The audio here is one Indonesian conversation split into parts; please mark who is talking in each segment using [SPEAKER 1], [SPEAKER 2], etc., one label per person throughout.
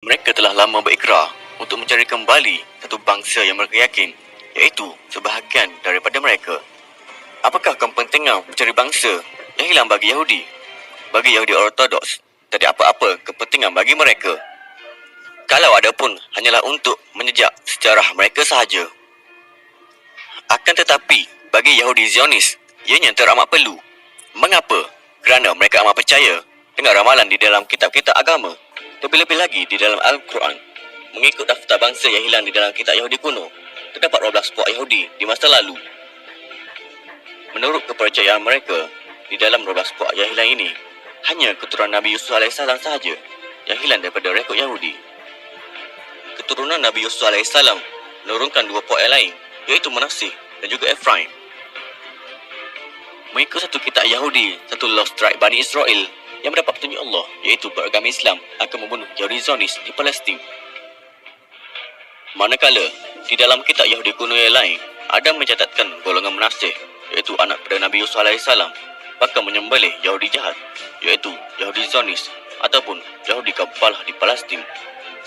[SPEAKER 1] Mereka telah lama berikrar untuk mencari kembali satu bangsa yang mereka yakin, iaitu sebahagian daripada mereka. Apakah kepentingan mencari bangsa yang hilang bagi Yahudi? Bagi Yahudi Ortodoks, tak ada apa-apa kepentingan bagi mereka. Kalau ada pun, hanyalah untuk menjejak sejarah mereka sahaja. Akan tetapi, bagi Yahudi Zionis, ianya teramat perlu. Mengapa? Kerana mereka amat percaya dengan ramalan di dalam kitab-kitab agama. Terlebih-lebih lagi di dalam Al-Quran. Mengikut daftar bangsa yang hilang di dalam kitab Yahudi kuno, terdapat 12 puak Yahudi di masa lalu. Menurut kepercayaan mereka, di dalam 12 puak yang hilang ini, hanya keturunan Nabi Yusuf AS sahaja yang hilang daripada rekod Yahudi. Keturunan Nabi Yusuf AS menurunkan 2 puak yang lain, iaitu Manasseh dan juga Ephraim. Mengikut satu kitab Yahudi, satu lost tribe Bani Israel yang mendapat petunjuk Allah, iaitu beragama Islam, akan membunuh Yahudi Zionis di Palestin. Manakala, di dalam kitab Yahudi kuno yang lain, ada mencatatkan golongan Manasseh, iaitu anak pada Nabi Yusuf AS, bakal menyembelih Yahudi jahat, iaitu Yahudi Zionis ataupun Yahudi Kabalah di Palestin.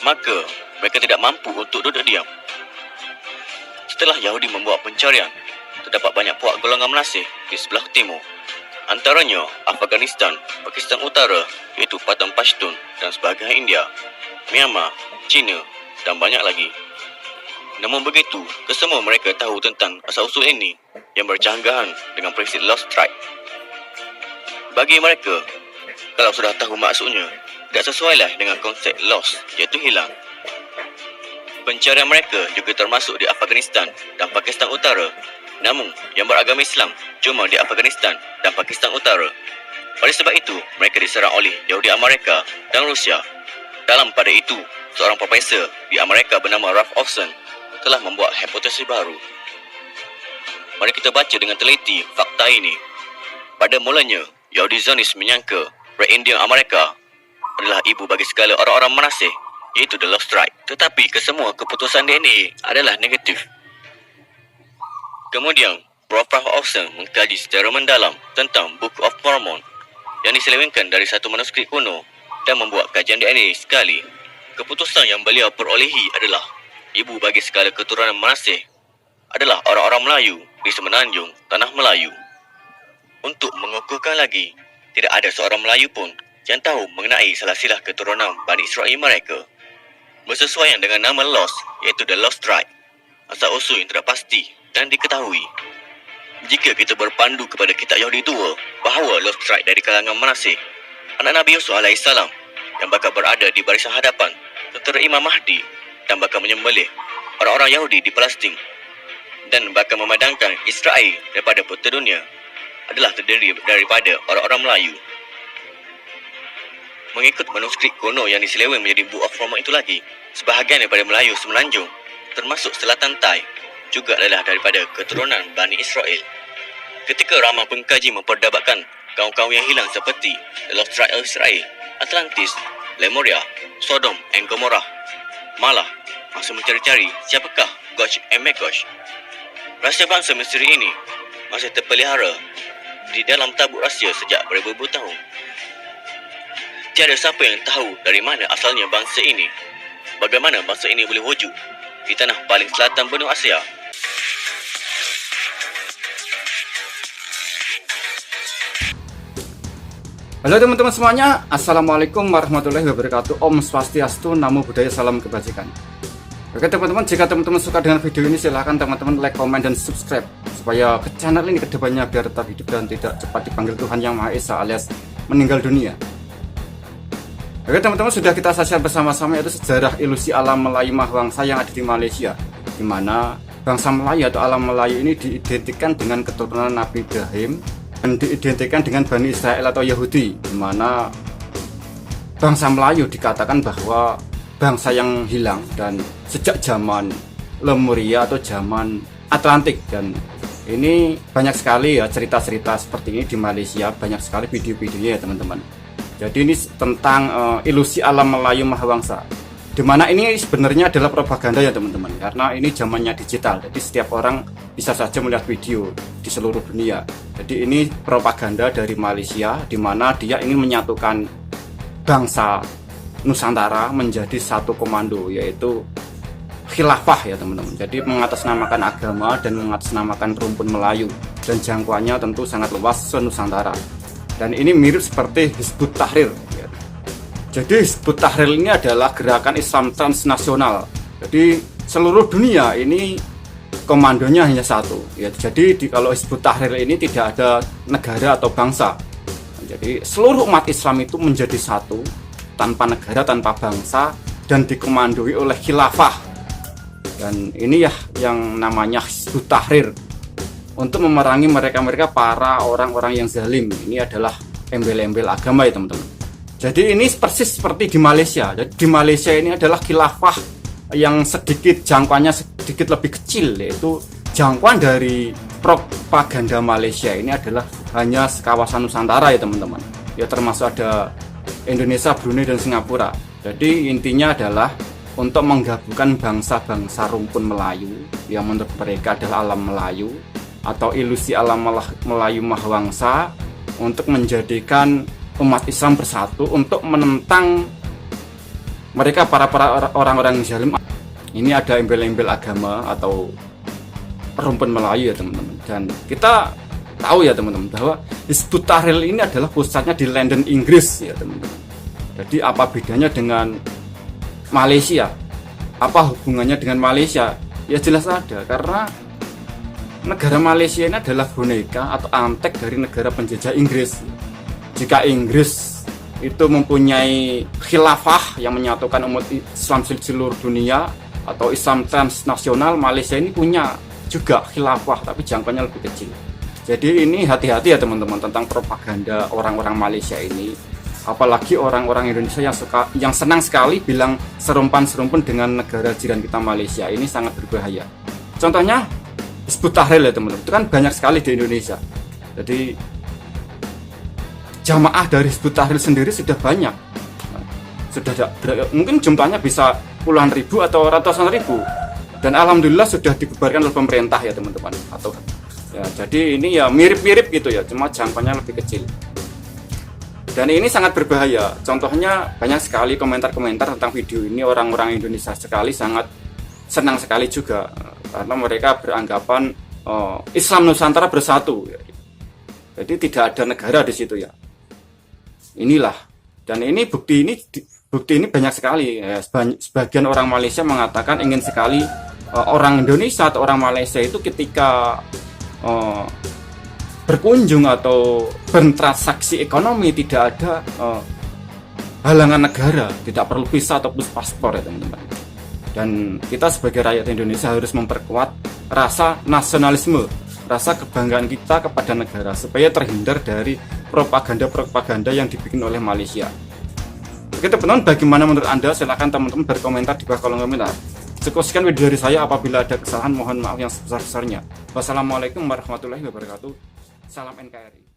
[SPEAKER 1] Maka, mereka tidak mampu untuk duduk diam. Setelah Yahudi membuat pencarian, terdapat banyak puak golongan Manasseh di sebelah timur. Antaranya Afghanistan, Pakistan Utara, iaitu Pathan Pashtun dan sebahagian India, Myanmar, China dan banyak lagi. Namun begitu, kesemua mereka tahu tentang asal-usul ini yang berjanggahan dengan prinsip lost tribe. Bagi mereka, kalau sudah tahu maksudnya, tidak sesuailah dengan konsep lost, iaitu hilang. Pencarian mereka juga termasuk di Afghanistan dan Pakistan Utara. Namun, yang beragama Islam cuma di Afghanistan dan Pakistan Utara. Oleh sebab itu, mereka diserang oleh Yahudi Amerika dan Rusia. Dalam pada itu, seorang profesor di Amerika bernama Ralph Olson telah membuat hipotesis baru. Mari kita baca dengan teliti fakta ini. Pada mulanya, Yahudi Zionis menyangka Red Indian Amerika adalah ibu bagi segala orang-orang Manasseh, iaitu the lost tribe. Tetapi kesemua keputusan dia ini adalah negatif. Kemudian, Prof. Olson mengkaji secara mendalam tentang Book of Mormon yang diselewengkan dari satu manuskrip kuno dan membuat kajian DNA sekali. Keputusan yang beliau perolehi adalah ibu bagi segala keturunan Manasseh adalah orang-orang Melayu di semenanjung Tanah Melayu. Untuk mengukuhkan lagi, tidak ada seorang Melayu pun yang tahu mengenai silsilah keturunan Bani Israel mereka. Bersesuaian dengan nama Lost, iaitu The Lost Tribe, asal-usul yang tidak pasti dan diketahui. Jika kita berpandu kepada kitab Yahudi tua bahawa Lost Tribe dari kalangan Manasseh, anak Nabi Yusuf AS yang bakal berada di barisan hadapan tentera Imam Mahdi dan bakal menyembelih orang-orang Yahudi di Palestin dan bakal memadamkan Israel daripada peta dunia adalah terdiri daripada orang-orang Melayu. Mengikut manuskrip kuno yang diseleweng menjadi Book of Mormon itu lagi, sebahagian daripada Melayu semenanjung termasuk selatan Thai juga adalah daripada keturunan Bani Israel. Ketika ramai pengkaji memperdebatkan kaum-kaum yang hilang seperti The Lost Tribe of Israel, Atlantis, Lemuria, Sodom and Gomorrah, malah masa mencari-cari siapakah Gog and Magog. Rahsia bangsa misteri ini masih terpelihara di dalam tabut rahsia sejak beribu-ribu tahun. Tiada siapa yang tahu dari mana asalnya bangsa ini, bagaimana bangsa ini boleh wujud di tanah paling selatan benua Asia.
[SPEAKER 2] Halo teman-teman semuanya, Assalamualaikum warahmatullahi wabarakatuh. Om Swastiastu, Namo Buddhaya, Salam Kebajikan. Oke teman-teman, jika teman-teman suka dengan video ini, silahkan teman-teman like, comment, dan subscribe supaya ke channel ini kedepannya biar tetap hidup dan tidak cepat dipanggil Tuhan Yang Maha Esa alias meninggal dunia. Oke teman-teman, sudah kita saksikan bersama-sama yaitu sejarah ilusi alam Melayu Mahwangsa yang ada di Malaysia, di mana bangsa Melayu atau alam Melayu ini diidentikan dengan keturunan Nabi Ibrahim dan diidentikan dengan Bani Israel atau Yahudi, di mana bangsa Melayu dikatakan bahwa bangsa yang hilang dan sejak zaman Lemuria atau zaman Atlantik. Dan ini banyak sekali ya cerita-cerita seperti ini di Malaysia, banyak sekali video-videonya ya teman-teman. Jadi ini tentang ilusi alam Melayu Mahwangsa, di mana ini sebenarnya adalah propaganda ya teman-teman, karena ini zamannya digital, jadi setiap orang bisa saja melihat video di seluruh dunia. Jadi ini propaganda dari Malaysia, di mana dia ingin menyatukan bangsa Nusantara menjadi satu komando, yaitu khilafah ya teman-teman. Jadi mengatasnamakan agama dan mengatasnamakan rumpun Melayu, dan jangkauannya tentu sangat luas se-Nusantara. Dan ini mirip seperti Hizbut Tahrir ya. Jadi Hizbut Tahrir ini adalah gerakan Islam transnasional. Jadi seluruh dunia ini komandonya hanya satu ya. Jadi kalau Hizbut Tahrir ini tidak ada negara atau bangsa. Jadi seluruh umat Islam itu menjadi satu, tanpa negara, tanpa bangsa, dan dikomandoi oleh khilafah. Dan ini ya yang namanya Hizbut Tahrir, untuk memerangi mereka-mereka para orang-orang yang zalim. Ini adalah embel-embel agama ya teman-teman. Jadi ini persis seperti di Malaysia. Jadi di Malaysia ini adalah khilafah yang sedikit jangkauannya sedikit lebih kecil, yaitu jangkauan dari propaganda Malaysia ini adalah hanya kawasan Nusantara ya teman-teman. Ya termasuk ada Indonesia, Brunei, dan Singapura. Jadi intinya adalah untuk menggabungkan bangsa-bangsa rumpun Melayu yang menurut mereka adalah alam Melayu atau ilusi alam Melayu Mahawangsa, untuk menjadikan umat Islam bersatu untuk menentang mereka para orang-orang zalim. Ini ada embel-embel agama atau rumpun Melayu ya teman-teman. Dan kita tahu ya teman-teman bahwa Hizbut Tahrir ini adalah pusatnya di London, Inggris ya teman-teman. Jadi apa bedanya dengan Malaysia? Apa hubungannya dengan Malaysia? Ya jelas ada, karena negara Malaysia ini adalah boneka atau antek dari negara penjajah Inggris. Jika Inggris itu mempunyai khilafah yang menyatukan umat Islam seluruh dunia atau Islam transnasional, Malaysia ini punya juga khilafah tapi jangkauannya lebih kecil. Jadi ini hati-hati ya teman-teman tentang propaganda orang-orang Malaysia ini. Apalagi orang-orang Indonesia yang senang sekali bilang serumpan-serumpun dengan negara jiran kita Malaysia. Ini sangat berbahaya. Contohnya Hizbut Tahrir ya teman-teman, itu kan banyak sekali di Indonesia. Jadi jamaah dari Hizbut Tahrir sendiri sudah banyak, sudah mungkin jumlahnya bisa puluhan ribu atau ratusan ribu, dan alhamdulillah sudah dibubarkan oleh pemerintah ya teman-teman. Atau ya, jadi ini ya mirip-mirip gitu ya, cuma jangkauannya lebih kecil. Dan ini sangat berbahaya. Contohnya banyak sekali komentar-komentar tentang video ini, orang-orang Indonesia sekali sangat senang sekali juga, karena mereka beranggapan Islam Nusantara bersatu. Jadi tidak ada negara di situ ya. Inilah, dan ini bukti ini banyak sekali. Sebagian orang Malaysia mengatakan ingin sekali orang Indonesia atau orang Malaysia itu ketika berkunjung atau bertransaksi ekonomi tidak ada halangan negara, tidak perlu visa ataupun paspor ya teman-teman. Dan kita sebagai rakyat Indonesia harus memperkuat rasa nasionalisme, rasa kebanggaan kita kepada negara, supaya terhindar dari propaganda-propaganda yang dibikin oleh Malaysia. Oke teman-teman, bagaimana menurut Anda? Silahkan teman-teman berkomentar di bawah kolom komentar. Sekian video dari saya, apabila ada kesalahan mohon maaf yang sebesar-besarnya. Wassalamualaikum warahmatullahi wabarakatuh. Salam NKRI.